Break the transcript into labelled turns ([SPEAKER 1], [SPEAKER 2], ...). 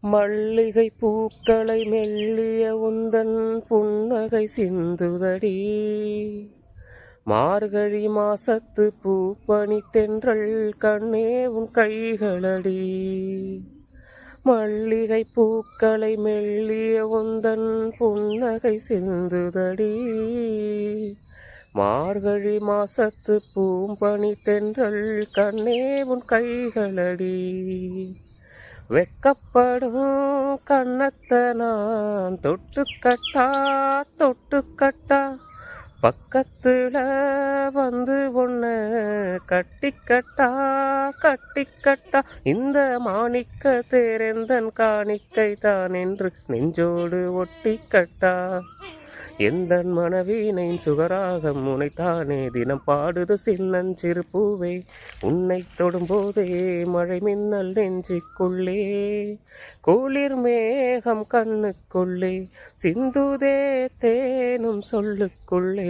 [SPEAKER 1] மல்லிகை பூக்களை மெல்லிய உந்தன் புன்னகை சிந்துதடி. மார்கழி மாசத்து பூப்பனி தென்றல் கண்ணே உன் கைகளடி. மல்லிகை பூக்களை மெல்லிய உந்தன் புன்னகை சிந்துதடி. மார்கழி மாசத்து பூம்பனி தென்றல் கண்ணே உன் கைகளடி. வெக்கப்படும் கண்ணத்தை நான் தொட்டுக்கட்டா தொட்டுக்கட்டா, பக்கத்துல வந்து ஒன்ன கட்டிக்கட்டா கட்டிக்கட்டா. இந்த மாணிக்க தேரெந்தன் காணிக்கை தான் என்று நெஞ்சோடு ஒட்டிக்கட்டா. எந்தன் மனவீனை சுகராகம் உனைத்தானே தினம் பாடுது சின்னஞ்சிறு பூவே. உன்னை தொடும்போதே மழை மின்னல் நெஞ்சுக்குள்ளே, குளிர் மேகம் கண்ணுக்குள்ளே, சிந்துதே தேனும் சொல்லுக்குள்ளே.